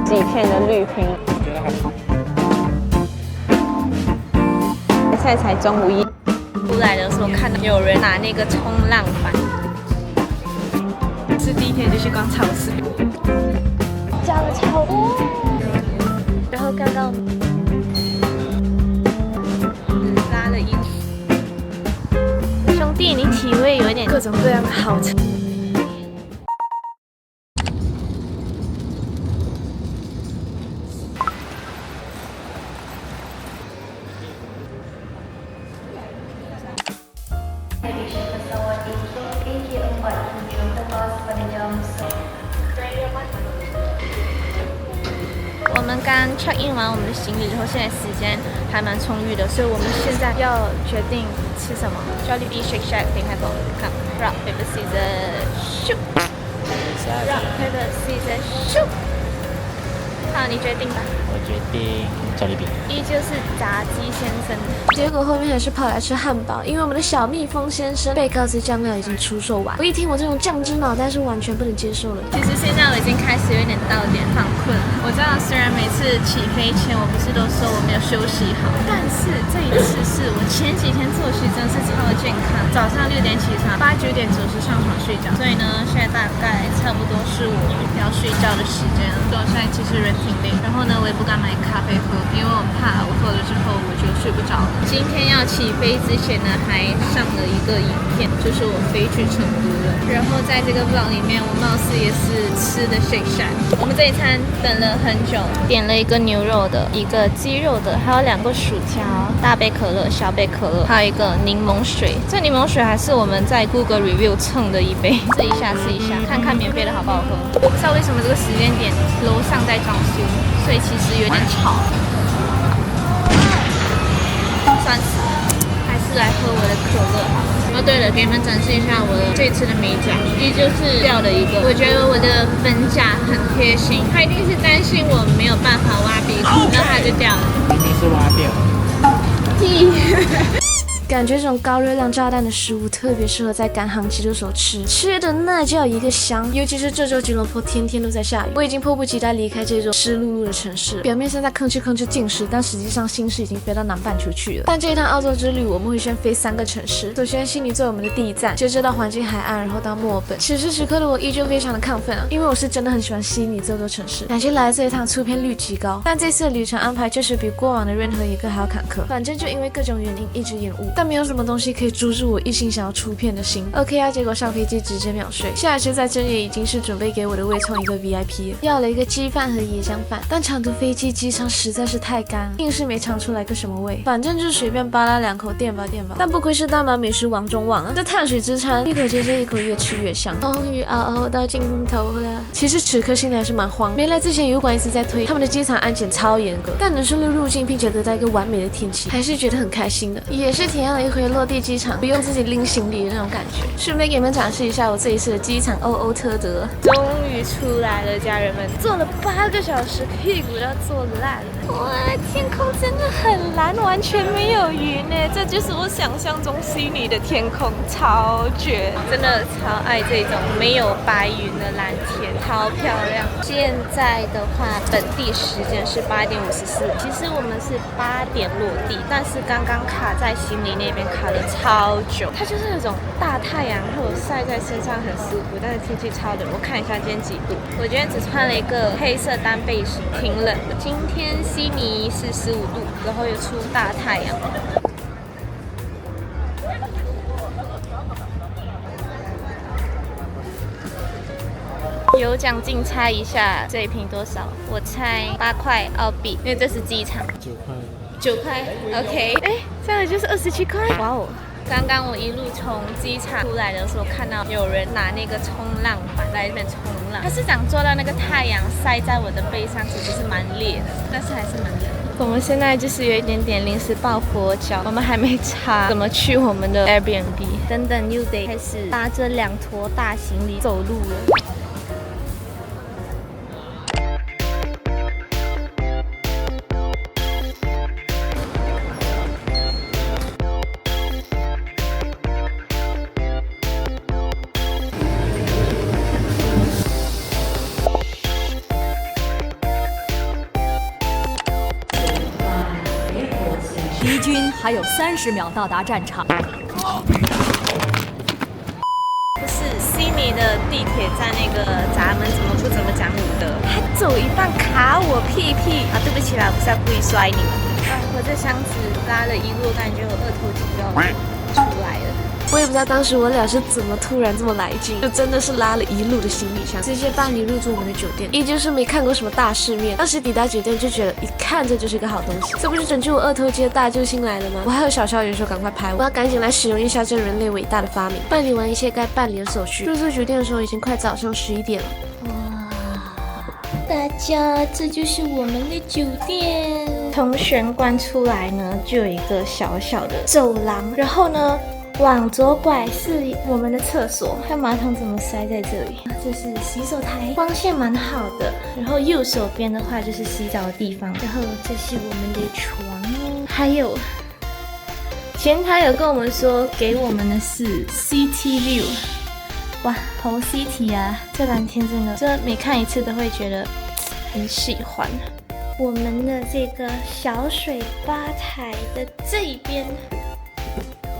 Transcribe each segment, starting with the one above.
几片的绿瓶。我觉得还好。现在才中午1。出来的时候看到有人拿那个冲浪板。是第一天就去逛超市，加了超多。然后刚刚拉了一。兄弟，你体味有一点各种各样的好吃。我们刚 check in 完我们的行李之后，现在时间还蛮充裕的，所以我们现在要决定吃什么。Jollibee Shake Shack 点开口看 ，Rock Paper Scissors Shoot， Rock Paper Scissors Shoot。好，你决定吧。我决定Jollibee。依旧是炸鸡先生。结果后面还是跑来吃汉堡，因为我们的小蜜蜂先生贝告斯酱料已经出售完。我一听我这种酱汁脑袋是完全不能接受了。其实现在我已经开始有点到点犯困了。我知道虽然每次起飞前我不是都说我没有休息好，但是这一次是我前几天作息真的是超健康，早上6点起床，8、9点准时上床睡觉。所以呢，现在大概差不多是我要睡觉的时间了。所以我现在其实人挺累，然后呢，我也不敢买咖啡喝，因为我怕我喝了之后我就睡不着了。今天要起飞之前呢，还上了一个影片，就是我飞去成都了。然后在这个 vlog 里面，我貌似也是吃的 Shake Shack。我们这一餐等了很久，点了一个牛肉的，一个鸡肉的，还有2个薯条，大杯可乐、小杯可乐，还有一个柠檬水。这柠檬水还是我们在 Google Review 蹭的一杯，试一下，看看免费的好不好喝。我不知道为什么这个时间点楼上在装修，所以其实有点吵。算死了，还是来喝我的可乐好了。哦，对了，给你们展示一下我的这次的美甲，依旧是掉了一个。我觉得我的粉甲很贴心，他一定是担心我没有办法挖鼻孔，然后他就掉了。明明是挖掉了。感觉这种高热量炸弹的食物特别适合在赶航期的时候吃，吃的那叫一个香。尤其是这周吉隆坡天天都在下雨，我已经迫不及待离开这座湿漉漉的城市。表面上在吭哧进食，但实际上心事已经飞到南半球去了。但这一趟澳洲之旅，我们会先飞3个城市。首先悉尼作为我们的第一站，接着到黄金海岸，然后到墨尔本。此时此刻的我依旧非常的亢奋啊，因为我是真的很喜欢悉尼这座城市，感觉来这一趟出片率极高。但这次的旅程安排确实比过往的任何一个还要坎坷，反正就因为各种原因一直延误。但没有什么东西可以阻止我一心想要出片的心。OK 啊，结果上飞机直接秒睡。下一次在深夜已经是准备给我的胃冲一个 VIP， 要了一个鸡饭和椰浆饭，但长途飞机机场实在是太干了，硬是没尝出来个什么味。反正就随便扒拉2口垫吧。但不愧是大马美食王中王啊，这碳水之餐一口接着一口，越吃越香。终于熬到尽头了。其实此刻心里还是蛮慌，没来之前油管一直在推他们的机场安检超严格，但能顺利入境并且得到一个完美的天气，还是觉得很开心的，也是体验了一回落地机场不用自己拎行李的那种感觉。顺便给你们展示一下我这一次的机场OO特德，终于出来了，家人们，坐了8个小时，屁股都坐烂了。哇，天空真的很蓝，完全没有云呢，这就是我想象中悉尼的天空，超绝，真的超爱这种没有白云的蓝天，超漂亮。现在的话，本地时间是8点54，其实我们是8点落地，但是刚刚卡在悉尼那边卡了超久，它就是那种大太阳，然后晒在身上很舒服，但是天气超冷。我看一下今天几度，我今天只穿了一个黑色单背心，挺冷的。今天悉尼是15度，然后又出大太阳。有奖竞猜一下这一瓶多少？我猜8块澳币，因为这是机场。9块，OK， 哎，这样就是27块，哇哦！刚刚我一路从机场出来的时候，看到有人拿那个冲浪板在那边冲浪，他是想做到那个太阳晒在我的背上，其实是蛮烈的，但是还是蛮冷。我们现在就是有一点点临时抱佛脚，我们还没查怎么去我们的 Airbnb， 等等又得开始拉着2坨大行李走路了。军还有30秒到达战场。不是悉尼的地铁站那个闸门怎么不怎么讲武德，还走一半卡我屁屁啊！对不起啦，不是要故意摔你们的。啊，我这箱子拉了一路，感觉我二头肌都要出来了。我也不知道当时我俩是怎么突然这么来劲，就真的是拉了一路的行李箱，直接办理入住我们的酒店。依旧是没看过什么大世面，当时抵达酒店就觉得一看这就是个好东西，这不是拯救我二头肌的大救星来了吗？我还有小校园说赶快拍我要赶紧来使用一下这人类伟大的发明。办理完一切该办理的手续，入住酒店的时候已经快早上11点了。哇，大家，这就是我们的酒店。从玄关出来呢，就有一个小小的走廊，然后呢，往左拐是我们的厕所，看马桶怎么塞在这里。这是洗手台，光线蛮好的。然后右手边的话就是洗澡的地方，然后这是我们的床，还有前台有跟我们说给我们的是 City View， 哇，好 City 啊！这蓝天真的，这每看一次都会觉得很喜欢。我们的这个小水吧台的这一边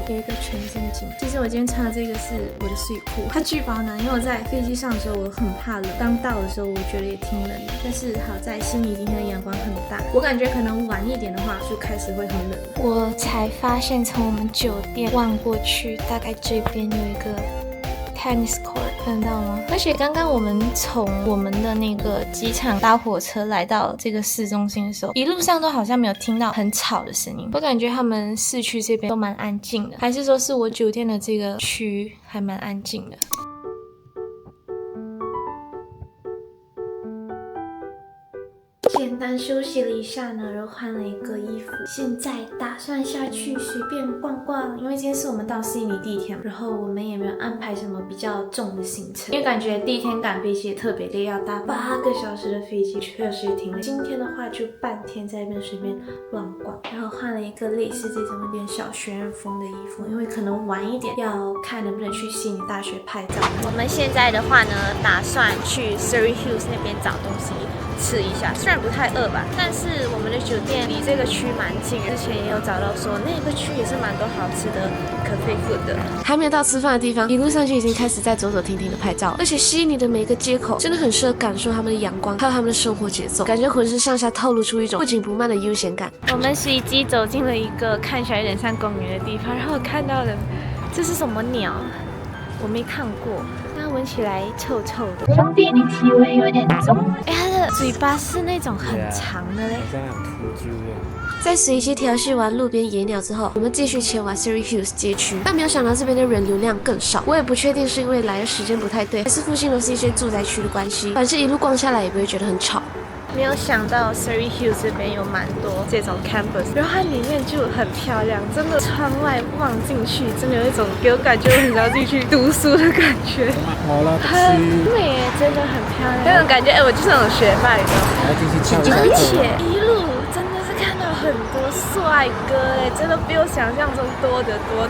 有一个全身镜。其实我今天穿的这个是我的睡裤，它巨保暖，因为我在飞机上的时候我很怕冷，刚到的时候我觉得也挺冷的，但是好在悉尼今天的阳光很大，我感觉可能晚一点的话就开始会很冷。我才发现从我们酒店望过去，大概这边有一个tennis court， 看到吗？而且刚刚我们从我们的那个机场搭火车来到这个市中心的时候，一路上都好像没有听到很吵的声音。我感觉他们市区这边都蛮安静的，还是说是我酒店的这个区还蛮安静的。简单休息了一下呢，然后换了一个衣服，现在打算下去随便逛逛，因为今天是我们到悉尼第一天，然后我们也没有安排什么比较重的行程，因为感觉第一天赶飞机也特别累，要搭8个小时的飞机，确实也挺累。今天的话就半天在那边随便乱逛，然后换了一个类似这种有点小学院风的衣服，因为可能晚一点要看能不能去悉尼大学拍照。我们现在的话呢，打算去 Surrey Hills 那边找东西吃一下，虽然不太饿吧，但是我们的酒店离这个区蛮近，之前也有找到说那个区也是蛮多好吃的cafe food的。还没有到吃饭的地方，一路上就已经开始在走走停停的拍照，而且悉尼的每一个街口真的很适合感受他们的阳光，还有他们的生活节奏，感觉浑身上下透露出一种不紧不慢的悠闲感。我们随机走进了一个看起来有点像公园的地方，然后我看到了这是什么鸟，我没看过。它闻起来臭臭的，兄弟，你体味有点重。哎，它的嘴巴是那种很长的嘞，好像有秃鹫一样。在随机调戏完路边野鸟之后，我们继续前往 Surrey Hills 街区，但没有想到这边的人流量更少。我也不确定是因为来的时间不太对，还是附近都是一些住宅区的关系，反正一路逛下来也不会觉得很吵。没有想到 Surrey Hills 这边有蛮多这种 campus， 然后它里面就很漂亮，真的窗外望进去，真的有一种给我感觉我很想要进去读书的感觉，很美，真的很漂亮，那种感觉，我就是那种学霸，你知道吗？而且一路真的是看到很多帅哥真的比我想象中多得多。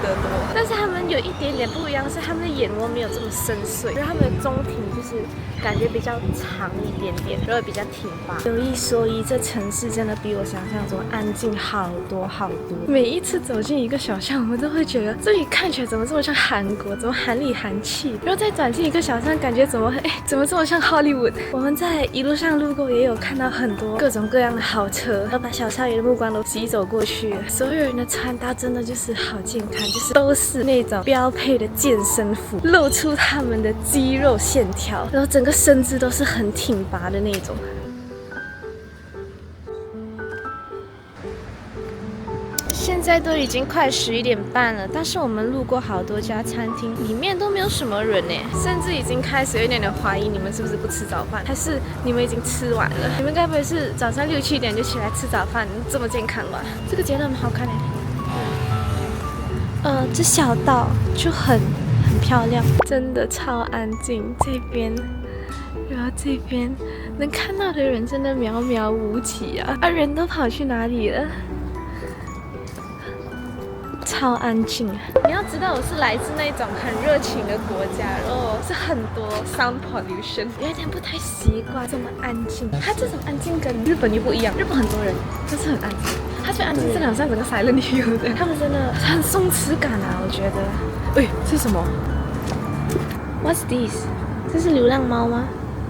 但是他们有一点点不一样，是他们的眼窝没有这么深邃，然后他们的中庭就是感觉比较长一点点，然后比较挺拔。有一说一，这城市真的比我想象中安静好多。每一次走进一个小巷，我们都会觉得这里看起来怎么这么像韩国，怎么韩里韩气，然后再转进一个小巷，感觉怎么这么像 Hollywood。我们在一路上路过，也有看到很多各种各样的豪车，然后把小少爷的目光都吸走过去。所有人的穿搭真的就是好健康，就是都是那种标配的健身服，露出他们的肌肉线条，然后整个身姿都是很挺拔的那种。现在都已经快11点半了，但是我们路过好多家餐厅，里面都没有什么人呢，甚至已经开始有一点点怀疑你们是不是不吃早饭，还是你们已经吃完了？你们该不会是早上6、7点就起来吃早饭，这么健康吧？这个街道很好看这小道就很漂亮，真的超安静。这边，然后这边能看到的人真的寥寥无几啊！人都跑去哪里了？超超安静。你要知道我是来自那种很热情的国家，然后是很多 sound pollution， 有一点不太习惯这么安静。它这种安静跟日本又不一样，日本很多人就是很安静，它最安静真的好像整个 silent hill 的，他们真的很松弛感啊，我觉得。哎，这是什么 ？What's this？ 这是流浪猫吗？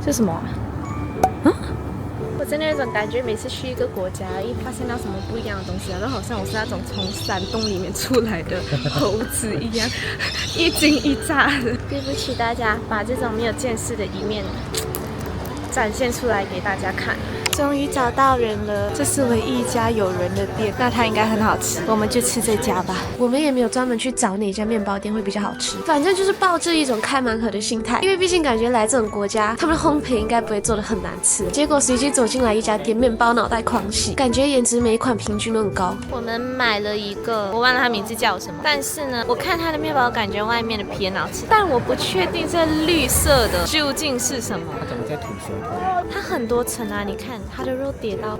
这是什么啊？我真的有种感觉，每次去一个国家，一发现到什么不一样的东西，然后好像我是那种从山洞里面出来的猴子一样，一惊一乍的。对不起大家，把这种没有见识的一面展现出来给大家看。终于找到人了，这是唯一一家有人的店，那它应该很好吃，我们就吃这家吧。我们也没有专门去找哪家面包店会比较好吃，反正就是抱着一种开盲盒的心态，因为毕竟感觉来这种国家，他们的烘焙应该不会做得很难吃。结果随机走进来一家店，面包脑袋狂喜，感觉颜值每一款平均都很高。我们买了一个，我忘了它名字叫什么，但是呢，我看它的面包，感觉外面的皮很好吃，但我不确定这绿色的究竟是什么。它怎么在吐舌头？它很多层啊，你看它的肉叠到，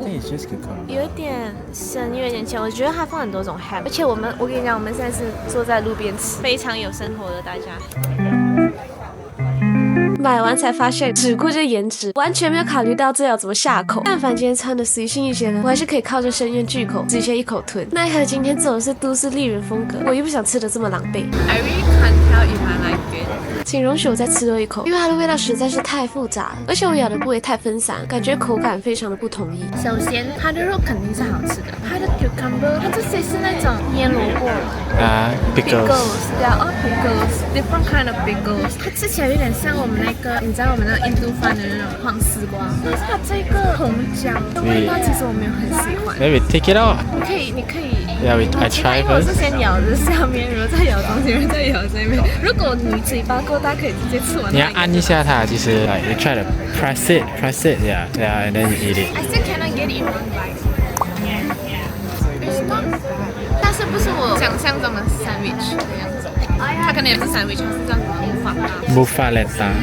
有一点深，有一点浅。我觉得它放很多种 ham， 而且我跟你讲，我们现在是坐在路边吃，非常有生活的大家。买完才发现，只顾着颜值，完全没有考虑到这要怎么下口。但凡今天穿的随性一些呢，我还是可以靠着深渊巨口直接一口吞。奈何今天走的是都市丽人风格，我又不想吃的这么狼狈。I really can't tell if I like it。请容许我再吃多一口，因为它的味道实在是太复杂了，而且我咬的部位太分散，感觉口感非常的不统一。首先，它的肉肯定是好吃的，它的 cucumber， 它这些是那种腌萝卜啊 ，pickles，they are all pickles，different kind of pickles。它吃起来有点像我们那个，你知道我们那个印度饭的那种黄丝瓜，但是它这个红姜的味道其实我没有很喜欢。Maybe take it out。你可以。Yeah, I try 因为我是 first。先咬着下面，然后再咬中间，然后再咬这边。如果你嘴巴够大，可以直接吃完。你要按一下它，就是 like you try to press it, yeah, and then you eat it. I still cannot get it in one bite. It's not bad， 但是不是我想象中的 sandwich 的样子。它可能也是 sandwich， 它是这样木法letang。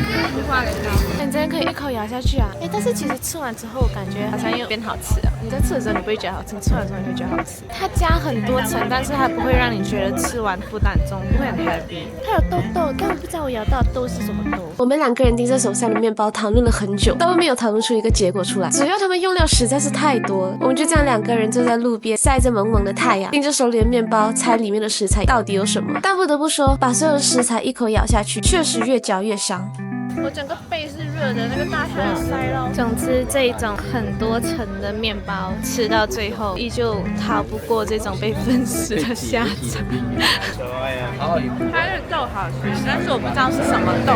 你真的可以一口咬下去啊！但是其实吃完之后，我感觉好像又变好吃了。你在吃的时候你不会觉得好吃，吃完之后你会觉得好吃。它加很多层，但是它不会让你觉得吃完负担重，不会很 heavy。它有豆豆，但我不知道我咬到的豆是什么豆。我们两个人盯着手上的面包讨论了很久，都没有讨论出一个结果出来。主要他们用料实在是太多了，我们就这样两个人坐在路边，晒着蒙蒙的太阳，盯着手里的面包，猜里面的食材到底有什么。但不得不说，把所有的食材一口咬下去，确实越嚼越香。我整个背是热的，那个大腿要塞到。总之，这一种很多层的面包吃到最后，依旧逃不过这种被分尸的下场。它的豆好吃，但是我不知道是什么豆。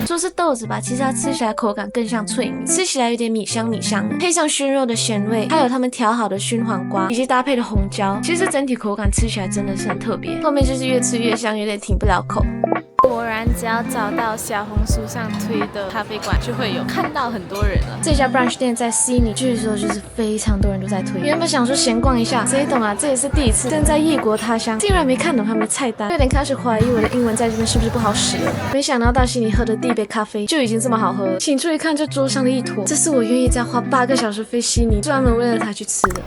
说是豆子吧，其实它吃起来口感更像脆米，吃起来有点米香的，配上熏肉的咸味，还有他们调好的熏黄瓜，以及搭配的红椒，其实整体口感吃起来真的是很特别。后面就是越吃越香，有点停不了口。果然，只要找到小红书上推的咖啡馆，就会有看到很多人了。这家 brunch 店在悉尼，据说就是非常多人都在推。原本想说闲逛一下，谁懂啊？这也是第一次，身在异国他乡，竟然没看懂他们的菜单，有点开始怀疑我的英文在这边是不是不好使了。没想到到悉尼喝的第一杯咖啡就已经这么好喝了，请注意看这桌上的一坨，这是我愿意再花8个小时飞悉尼，专门为了它去吃的。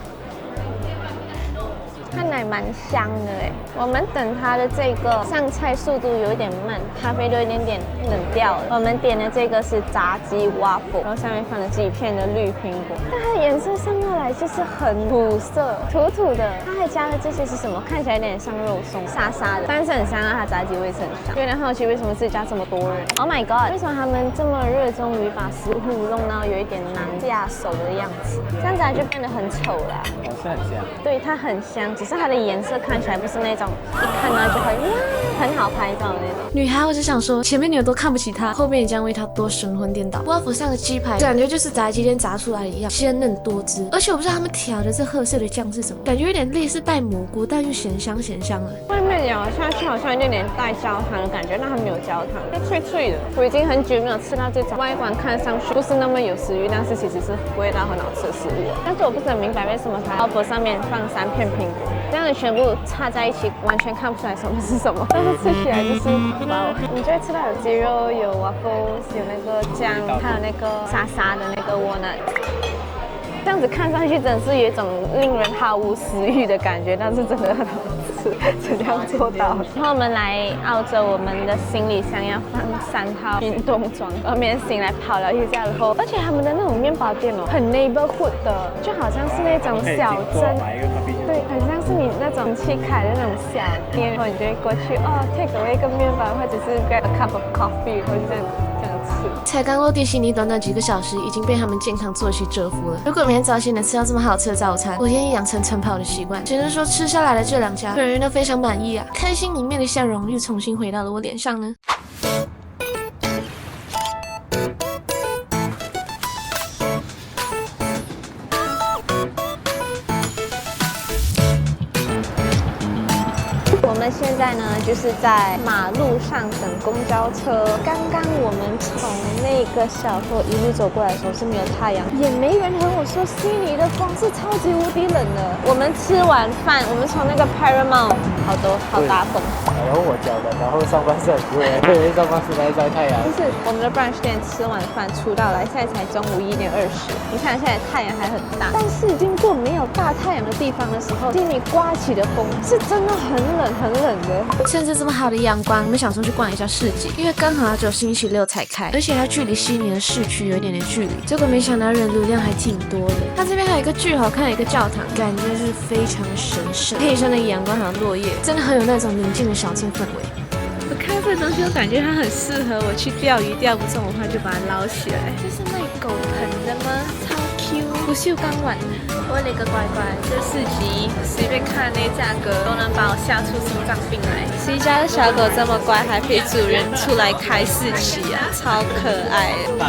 看来蛮香的哎，我们等它的这个上菜速度有一点慢，咖啡都有点冷掉了。我们点的这个是炸鸡 waffle， 然后上面放了几片的绿苹果，但它的颜色上下来就是很土色，土土的。它还加了这些是什么？看起来有点像肉松，沙沙的，但是很香啊，它炸鸡味是很香。有点好奇为什么这家这么多人 ？Oh my god， 为什么他们这么热衷于把食物弄到有一点难下手的样子？这样子它就变得很丑啦。是很香。对，它很香，只是它的颜色看起来不是那种一看到就很好拍照的那种。女孩，我只想说，前面你们都看不起她，后面你将为她多神魂颠倒。waffle 上的鸡排感觉就是炸鸡店炸出来的一样，鲜嫩多汁。而且我不知道他们调的这褐色的酱是什么，感觉有点类似带蘑菇，但又咸香的。外面咬下去好像有点带焦糖的感觉，但它没有焦糖，就脆脆的。我已经很久没有吃到这种外观看上去不是那么有食欲，但是其实是味道很好吃的食物。但是我不是很明白为什么它 waffle 上面放3片苹果，这样子全部插在一起，完全看不出来什么是什么，但是吃起来就是哇！你就会吃到有鸡肉，有 waffles， 有那个酱，还有那个沙沙的那个 walnut。这样子看上去真的是有一种令人毫无食欲的感觉，但是真的很好吃。是怎样做到的。然后我们来澳洲，我们的行李箱要放3套运动装，外面醒来跑了一下然后，而且他们的那种面包店哦，很 neighborhood 的，就好像是那种小镇，对，很像是你那种去开的那种小店，然后你就会过去take away 一个面包，或者是 grab a cup of coffee， 或者这样吃。才刚落地悉尼短短几个小时，已经被他们健康作息折服了。如果每天早起能吃到这么好吃的早餐，我愿意养成晨跑的习惯。只能说吃下来的这2家，本人都非常满意啊，开心里面的笑容又重新回到了我脸上呢。我们现在呢，就是在马路上等公交车。刚刚我们从那个小坡一路走过来的时候是没有太阳，也没人和我说悉尼的风是超级无敌冷的。我们吃完饭，我们从那个 Paramount 好大风。然后我脚的，然后上半身很热，因为上半身在晒太阳。不是，我们的 brunch 店吃完饭出到来，现在才中午1点20。你看现在太阳还很大，但是经过没有大太阳的地方的时候，悉尼刮起的风是真的很冷很冷的。趁着这么好的阳光，我们想说去逛一下市集，因为刚好只有星期6才开，而且它距离悉尼的市区有一点点距离。结果没想到人流量还挺多的。它这边还有一个巨好看的一个教堂，感觉是非常的神圣，配上那个阳光还有落叶，真的很有那种宁静的小镇氛围。我看这东西，我感觉它很适合我去钓鱼，钓不中的话就把它捞起来。这是卖狗盆的吗？超 Q， 不锈钢碗。我的个乖乖，这市集随便看那价格都能把我吓出心脏病来。谁家的小狗这么乖，还陪主人出来开市集啊？超可爱的。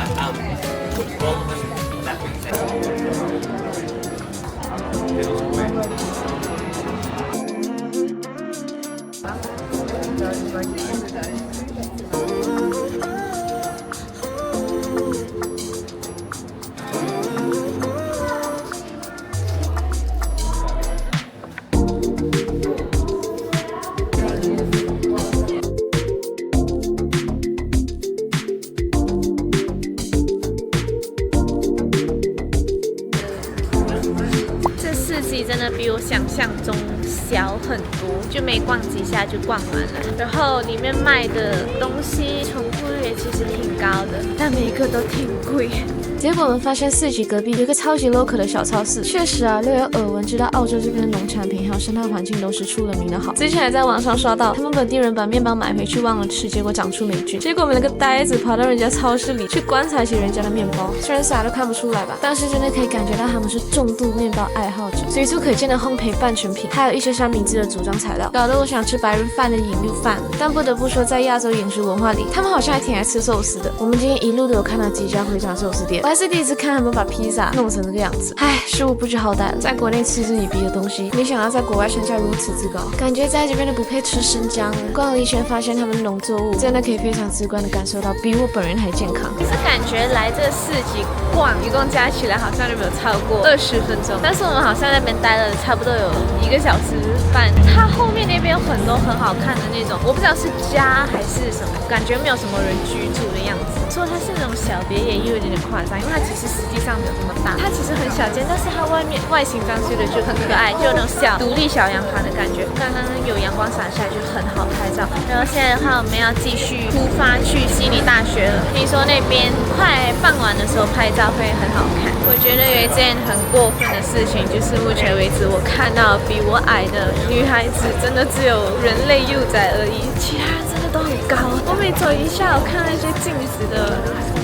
真的比我想象中小很多，就没逛几下就逛完了。然后里面卖的东西重复率也其实挺高的，但每一个都挺贵。结果我们发现市集隔壁有一个超级 local 的小超市，确实啊，略有耳闻，知道澳洲这边的农产品还有生态环境都是出了名的好。之前还在网上刷到，他们本地人把面包买回去忘了吃，结果长出霉菌。结果我们那个呆子跑到人家超市里去观察起人家的面包，虽然啥都看不出来吧，但是真的可以感觉到他们是重度面包爱好者，随处可见的烘焙半成品，还有一些三明治的组装材料，搞得我想吃白人饭的引流饭。但不得不说，在亚洲饮食文化里，他们好像还挺爱吃寿司的。我们今天一路都有看到几家回转寿司店，我还是第一次看他们把披萨弄成这个样子。唉，食物不知好歹了，在国内嗤之以鼻的东西，没想到在国外身价如此之高，感觉在这边都不配吃生姜了。逛了一圈，发现他们农作物真的可以非常直观的感受到比我本人还健康。其实感觉来这个市集逛，一共加起来好像就没有超过20分钟，但是我们好像在那边待了差不多有1个小时半。它后面那边有很多很好看的那种，我不知道是家还是什么，感觉没有什么人居住的样子。说它是那种小别野又有点夸张，因为它其实实际上没有这么大，它其实很小间，但是它外形装修的就很可爱，就有那种小独立小洋房的感觉。刚刚有阳光洒下来就很好拍照。然后现在的话，我们要继续出发去悉尼大学了。听说那边快傍晚的时候拍照会很好看。我觉得有一件很过分的事情，就是目前为止我看到比我矮的女孩子真的只有人类幼崽而已，其他人真的都很高。我每走一下，我看那些镜子的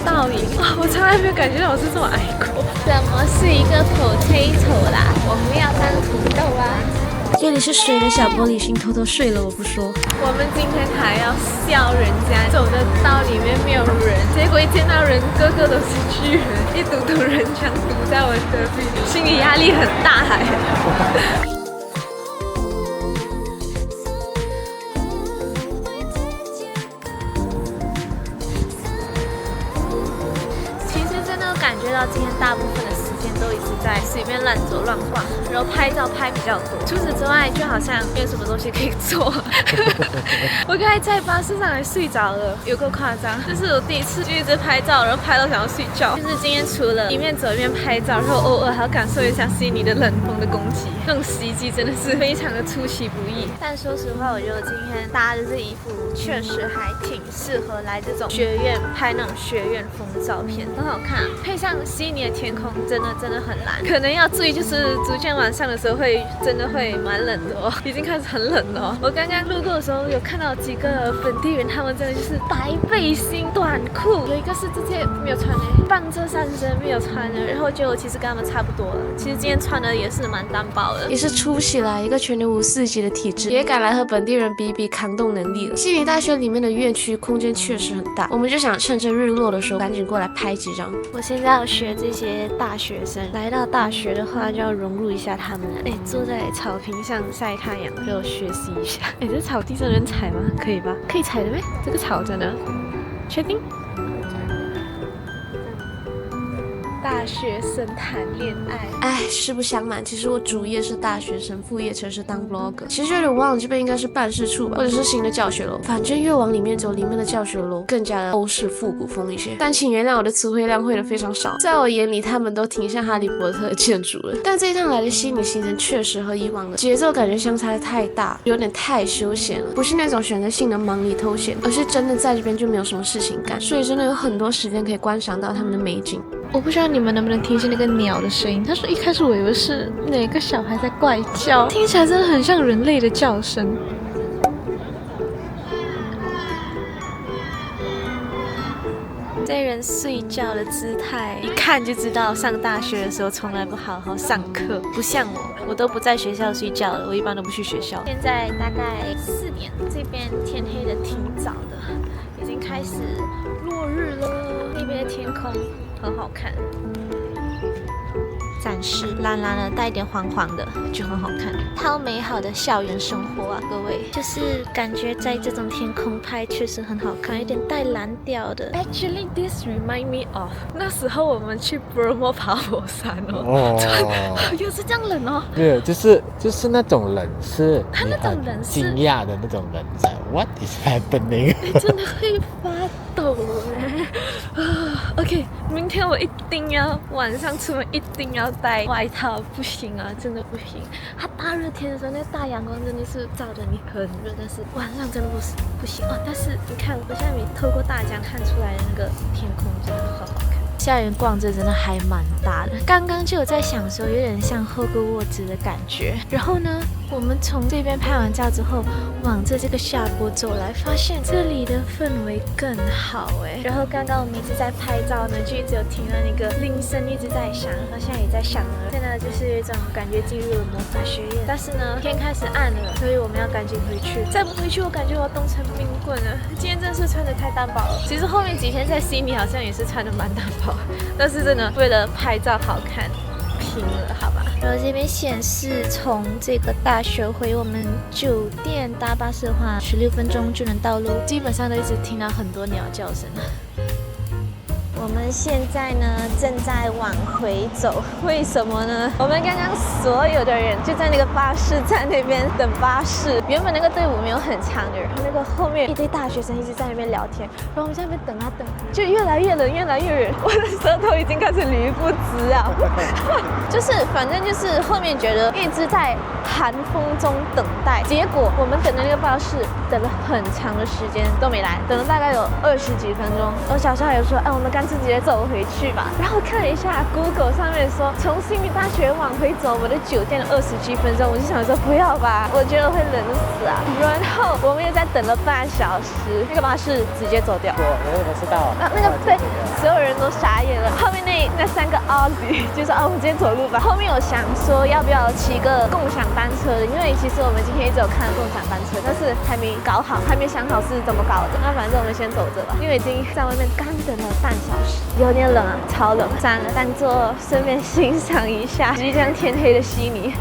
倒影，哇，我从来没有感觉到我是这么矮过。怎么是一个 potato 啦？我们要当土豆啊！这里是水的小玻璃心，偷偷睡了我不说。我们今天还要笑人家走的道里面没有人，结果一见到人个个都是巨人，一堵堵人墙堵在我隔壁，心理压力很大哎。其实真的感觉到今天大部分的时间都一直在随便乱走乱逛，然后拍照拍比较多。除此之外，就好像没有什么东西可以做。我刚才在巴士上还睡着了，有够夸张。这是我第一次就一直拍照，然后拍到想要睡觉。就是今天除了一面走一面拍照，然后偶尔还要感受一下悉尼的冷风的攻击，这种袭击真的是非常的出其不意。但说实话，我觉得我今天搭的这衣服确实还挺适合来这种学院拍那种学院风的照片，很好看。配上悉尼的天空，真的很蓝。可能要注意，就是逐渐晚上的时候真的会蛮冷的哦，已经开始很冷了哦。我刚刚路过的时候有看到几个本地人，他们真的就是白背心、短裤，有一个是直接没有穿的，半遮上身没有穿的。然后就其实跟他们差不多了。其实今天穿的也是蛮单薄的，也是出起来一个全年无4级的体质，也敢来和本地人比一比抗冻能力了。悉尼大学里面的院区空间确实很大，我们就想趁着日落的时候赶紧过来拍几张。我现在要学这些大学生，来到大学的话就要融入一下他们。坐在草坪上晒太阳，给我学习一下。这草地上能踩吗？可以吧？可以踩的呗，这个草真的，确定？大学生谈恋爱，实不相瞒，其实我主业是大学生，副业则是当 vlogger。其实有点忘了这边应该是办事处吧，或者是新的教学楼。反正越往里面走，里面的教学楼更加的欧式复古风一些。但请原谅我的词汇量会的非常少，在我眼里他们都挺像哈利波特的建筑了。但这一趟来的悉尼行程确实和以往的节奏感觉相差的太大，有点太休闲了，不是那种选择性的忙里偷闲，而是真的在这边就没有什么事情干，所以真的有很多时间可以观赏到他们的美景。我不知道你们能不能听见那个鸟的声音。他说一开始我以为是哪个小孩在怪叫，听起来真的很像人类的叫声。这人睡觉的姿态，一看就知道上大学的时候从来不好好上课，不像我都不在学校睡觉了，我一般都不去学校。现在大概4点，这边天黑的挺早的，已经开始落日了。那边的天空很好看，暂时蓝蓝的，带一点黄黄的，就很好看。超美好的校园生活啊，各位，就是感觉在这种天空拍确实很好看，有点带蓝调的。Actually, this remind me of 那时候我们去 Bromo 爬火山哦，也是这样冷哦。对，就是那种冷，是他那种冷是惊讶的那种冷在 What is happening？ 真的会发抖OK， 明天我一定要晚上出门一定要带外套，不行啊，真的不行。它大热天的时候，那个大阳光真的是照着你很热，但是晚上真的不行哦。但是你看，我现在透过大江看出来的那个天空真的很好看。校园逛着真的还蛮大的，刚刚就有在想说有点像霍格沃兹的感觉。然后呢，我们从这边拍完照之后，往着这个下坡走来，发现这里的氛围更好然后刚刚我们一直在拍照呢，就一直有听到那个铃声一直在响，然后现在也在响了。现在就是有一种感觉进入了魔法学院，但是呢天开始暗了，所以我们要赶紧回去。再不回去，我感觉我要冻成冰棍了。今天真的是穿的太单薄了。其实后面几天在悉尼好像也是穿的蛮单薄，但是真的为了拍照好看拼了，好吧。然后这边显示从这个大学回我们酒店搭巴士的话16分钟就能到路，基本上都一直听到很多鸟叫声。我们现在呢正在往回走，为什么呢？我们刚刚所有的人就在那个巴士站那边等巴士，原本那个队伍没有很长的，然后那个后面一堆大学生一直在那边聊天，然后我们在那边等啊等，就越来越冷，越来越冷，我的舌头已经开始捋不直啊。就是反正就是后面觉得一直在寒风中等待，结果我们等的那个巴士等了很长的时间都没来，等了大概有20几分钟。我小时候还有说，我们干脆直接走回去吧。然后看了一下 Google 上面说，从悉尼大学往回走我的酒店20几分钟，我就想说不要吧，我觉得会冷死啊。然后我们又在等了半小时，那个巴士直接走掉。我不知道。那个对，所有人都傻眼了。后面那3个 Aussie 就说我们直接走路吧。后面有想说要不要骑个共享单车的，因为其实我们今天一直有看共享单车，但是还没搞好，还没想好是怎么搞的。那反正我们先走着吧，因为已经在外面干等了半小时，有点冷啊，超冷。算了，当做顺便欣赏一下即将天黑的悉尼。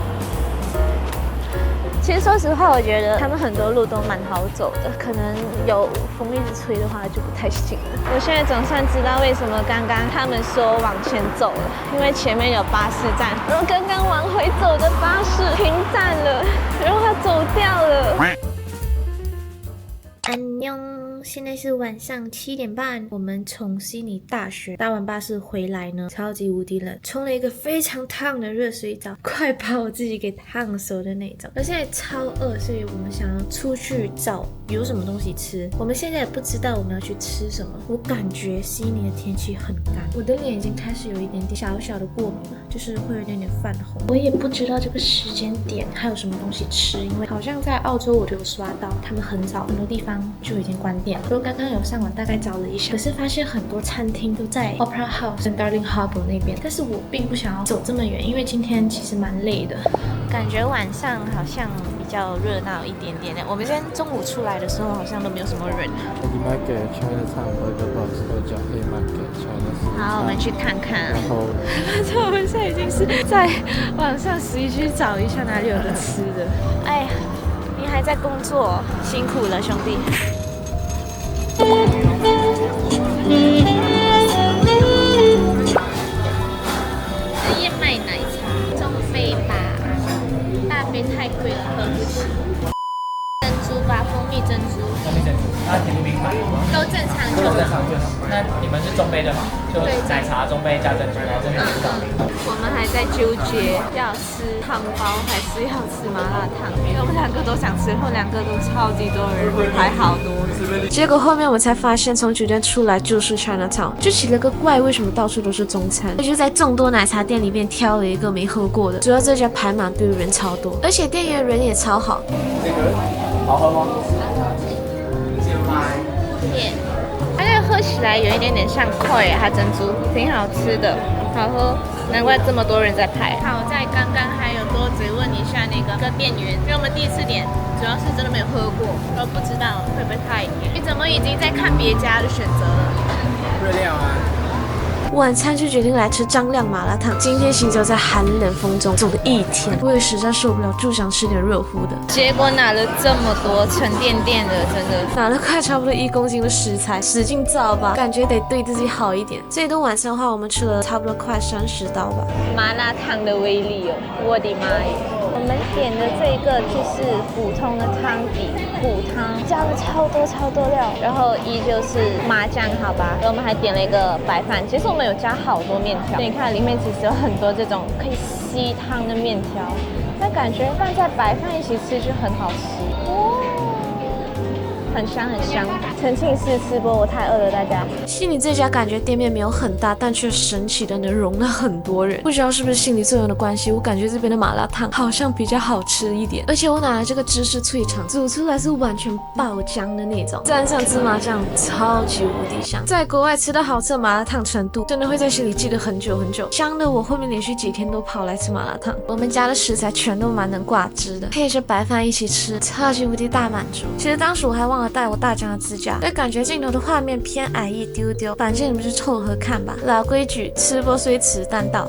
其实说实话，我觉得他们很多路都蛮好走的，可能有风一直吹的话就不太行了。我现在总算知道为什么刚刚他们说往前走了，因为前面有巴士站，然后刚刚往回走的巴士停站了，然后它走掉了。安妞，现在是晚上7点半，我们从悉尼大学搭完巴士回来呢，超级无敌冷，冲了一个非常烫的热水澡，快把我自己给烫熟的那种。而现在超饿，所以我们想要出去找有什么东西吃。我们现在也不知道我们要去吃什么，我感觉悉尼的天气很干，我的脸已经开始有一点点小小的过敏了，就是会有一点点泛红。我也不知道这个时间点还有什么东西吃，因为好像在澳洲我就有刷到，他们很早很多地方就已经关店了。我刚刚有上网大概找了一下，可是发现很多餐厅都在 Opera House 跟 Darling Harbour 那边，但是我并不想要走这么远，因为今天其实蛮累的。感觉晚上好像比较热闹一点点的。我们今天中午出来的时候好像都没有什么人。Market Chinatown 和一个 box 都叫 Haymarket Chinatown。好，我们去看看。然后，反正我们现在已经是在网上实际去找一下哪里有的吃的。哎呀，你还在工作，辛苦了，兄弟。燕麦奶茶，中杯吧，大杯太贵了，喝不起。珍珠吧，蜂蜜珍珠。蜂蜜珍珠，那甜度冰块都正常就好。都正常就好。那你们是中杯的吗？就奶茶中杯加珍珠，然后这边是少冰。我们还在纠结要吃汤包还是要吃麻辣烫，因为我们两个都想吃，然后两个都超级多人，排好多人。结果后面我才发现，从酒店出来就是 Chinatown， 就奇了个怪，为什么到处都是中餐？我就在众多奶茶店里面挑了一个没喝过的，主要这家排满队，人超多，而且店员人也超好。好喝吗？耶，它这个喝起来有一点点像块，它珍珠挺好吃的，好喝，难怪这么多人在排。好在刚刚还有多追问一下那个店员，因为我们第一次点，主要是真的没有喝过，然后不知道会不会太甜。你怎么已经在看别家的选择了？热量啊。晚餐就决定来吃张亮麻辣烫。今天行走在寒冷风中走了一天，我也实在受不了，就想吃点热乎的。结果拿了这么多沉甸甸的，真的拿了快差不多1公斤的食材，使劲造吧，感觉得对自己好一点。这一顿晚餐的话，我们吃了差不多快30刀吧。麻辣烫的威力哦，我的妈呀！我们点的这个就是普通的汤底，骨汤加了超多料，然后依旧是麻酱，好吧。然后我们还点了一个白饭，其实我们有加好多面条，你看里面其实有很多这种可以吸汤的面条，那感觉拌在白饭一起吃就很好吃。很香很香，重庆市吃播，我太饿了，大家。悉尼这家感觉店面没有很大，但却神奇的能容纳很多人。不知道是不是心理作用的关系，我感觉这边的麻辣烫好像比较好吃一点。而且我拿来这个芝士脆肠，煮出来是完全爆浆的那种，蘸上芝麻酱，超级无敌香。在国外吃到好吃的麻辣烫程度，真的会在心里记得很久很久。香的我后面连续几天都跑来吃麻辣烫。我们家的食材全都蛮能挂汁的，配着白饭一起吃，超级无敌大满足。其实当时我还忘了带我大疆的支架，但感觉镜头的画面偏矮一丢丢，反正你们就凑合看吧。老规矩，吃播虽迟但到。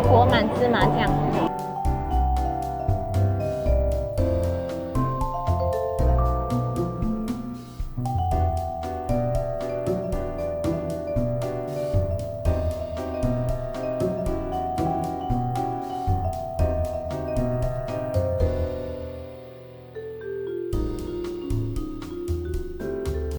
裹满芝麻酱，